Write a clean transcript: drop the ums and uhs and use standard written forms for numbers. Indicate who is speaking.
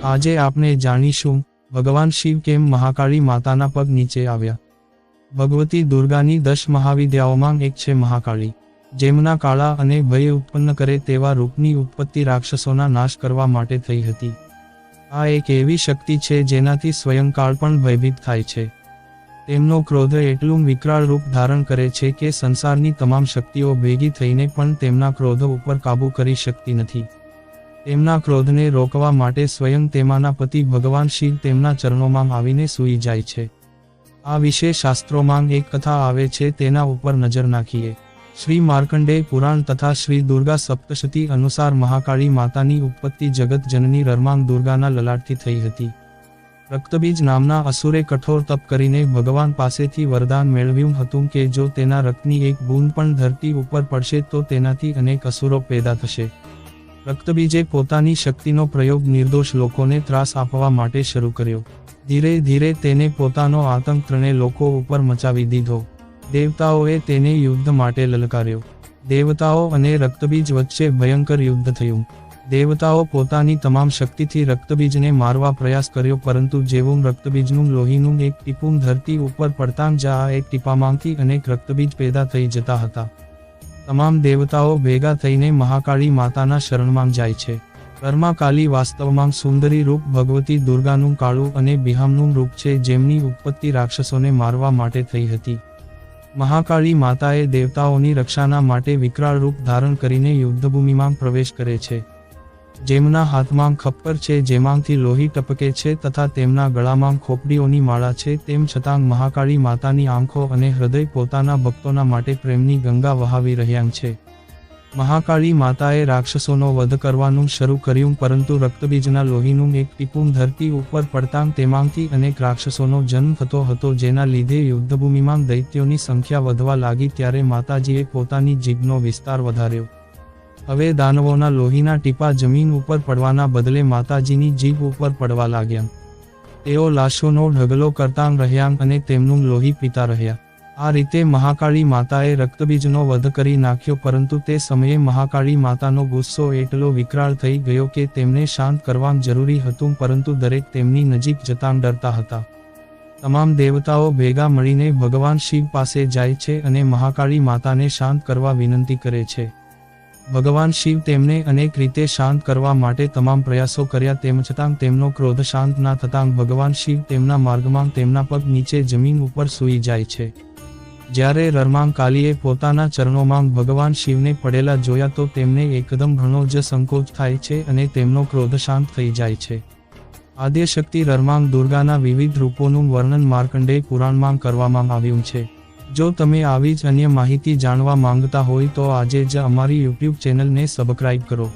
Speaker 1: આજે આપણે જાણીશું ભગવાન શિવ કેમ મહાકાળી માતાના પગ નીચે આવ્યા। ભગવતી દુર્ગાની 10 મહાવિદ્યાઓમાં એક છે મહાકાળી, જેમના કાળા અને ભય ઉત્પન્ન કરે તેવા રૂપની ઉત્પત્તિ રાક્ષસોના નાશ કરવા માટે થઈ હતી। આ એક એવી શક્તિ છે જેનાથી સ્વયં કાળ પણ ભયભીત થાય છે। તેમનો ક્રોધ એટલું વિકરાળ રૂપ ધારણ કરે છે કે સંસારની તમામ શક્તિઓ ભેગી થઈને પણ તેમના ક્રોધ ઉપર કાબૂ કરી શકતી નથી। તેમના ક્રોધને રોકવા માટે સ્વયં તેમાંના પતિ ભગવાન શિવ તેમના ચરણોમાં આવીને સૂઈ જાય છે। આ વિશે શાસ્ત્રોમાં એક કથા આવે છે, તેના ઉપર નજર નાખીએ। શ્રી માર્કંડેય પુરાણ તથા શ્રી દુર્ગા સપ્તશતી અનુસાર મહાકાળી માતાની ઉત્પત્તિ જગત જનની રરમાંગ દુર્ગાના લલાટથી થઈ હતી। રક્તબીજ નામના અસુરે કઠોર તપ કરીને ભગવાન પાસેથી વરદાન મેળવ્યું હતું કે જો તેના રક્તની એક બૂંદ પણ ધરતી ઉપર પડશે તો તેનાથી અનેક અસુરો પેદા થશે। રક્તબીજે પોતાની શક્તિનો પ્રયોગ નિર્દોષ લોકોને ત્રાસ આપવા માટે શરૂ કર્યો। ધીરે ધીરે તેને પોતાનો આતંક ત્રણે લોકો ઉપર મચાવી દીધો। દેવતાઓએ તેને યુદ્ધ માટે લલકાર્યો। દેવતાઓ અને રક્તબીજ વચ્ચે ભયંકર યુદ્ધ થયું। દેવતાઓ પોતાની તમામ શક્તિથી રક્તબીજને મારવા પ્રયાસ કર્યો, પરંતુ જેવું રક્તબીજનું લોહીનું એક ટીપું ધરતી ઉપર પડતાં જ આ એક ટીપામાંથી અનેક રક્તબીજ પેદા થઈ જતા હતા। તમામ દેવતાઓ ભેગા થઈને મહાકાળી માતાના શરણમાં જાય છે। કર્માકાલી વાસ્તવમાં સુંદરી રૂપ ભગવતી દુર્ગાનું કાળું અને બિહામનું રૂપ છે, જેમની ઉત્પત્તિ રાક્ષસોને મારવા માટે થઈ હતી। મહાકાળી માતાએ દેવતાઓની રક્ષાના માટે વિકરાળ રૂપ ધારણ કરીને યુદ્ધભૂમિમાં પ્રવેશ કરે છે। જેમના હાથમાં ખપ્પર છે જેમાંથી લોહી ટપકે છે તથા તેમના ગળામાં ખોપડીઓની માળા છે, તેમ છતાં મહાકાળી માતાની આંખો અને હૃદય પોતાના ભક્તોના માટે પ્રેમની ગંગા વહાવી રહ્યા છે। મહાકાળી માતાએ રાક્ષસોનો વધ કરવાનું શરૂ કર્યું, પરંતુ રક્તબીજના લોહીનું એક ટીપું ધરતી ઉપર પડતાં તેમાંથી અનેક રાક્ષસોનો જન્મ થતો હતો, જેના લીધે યુદ્ધભૂમિમાં દૈત્યોની સંખ્યા વધવા લાગી। ત્યારે માતાજીએ પોતાની જીભનો વિસ્તાર વધાર્યો। હવે દાનવોના લોહીના ટીપા જમીન ઉપર પડવાના બદલે માતાજીની જીભ ઉપર પડવા લાગ્યા। તેઓ લાશોનો ઢગલો કરતાં રહ્યા અને તેમનું લોહી પીતા રહ્યા। આ રીતે મહાકાળી માતાએ રક્તબીજનો વધ કરી નાખ્યો, પરંતુ તે સમયે મહાકાળી માતાનો ગુસ્સો એટલો વિકરાળ થઈ ગયો કે તેમને શાંત કરવા જરૂરી હતું, પરંતુ દરેક તેમની નજીક જતાં ડરતા હતા। તમામ દેવતાઓ ભેગા મળીને ભગવાન શિવ પાસે જાય છે અને મહાકાળી માતાને શાંત કરવા વિનંતી કરે છે। ભગવાન શિવ તેમને અનેક રીતે શાંત કરવા માટે તમામ પ્રયાસો કર્યા, તેમ છતાં તેમનો ક્રોધ શાંત ના થતાં ભગવાન શિવ તેમના માર્ગમાં તેમના પગ નીચે જમીન ઉપર સૂઈ જાય છે। જ્યારે રરમાંગ કાલીએ પોતાના ચરણોમાં ભગવાન શિવને પડેલા જોયા તો તેમને એકદમ ઘણો જ સંકોચ થાય છે અને તેમનો ક્રોધ શાંત થઈ જાય છે। આદ્યશક્તિ રરમાંગ દુર્ગાના વિવિધ રૂપોનું વર્ણન માર્કંડેય પુરાણમાં કરવામાં આવ્યું છે। જો તમે આવી જ અન્ય માહિતી જાણવા માંગતા હોય તો આજે જ અમારી YouTube ચેનલને સબસ્ક્રાઇબ કરો।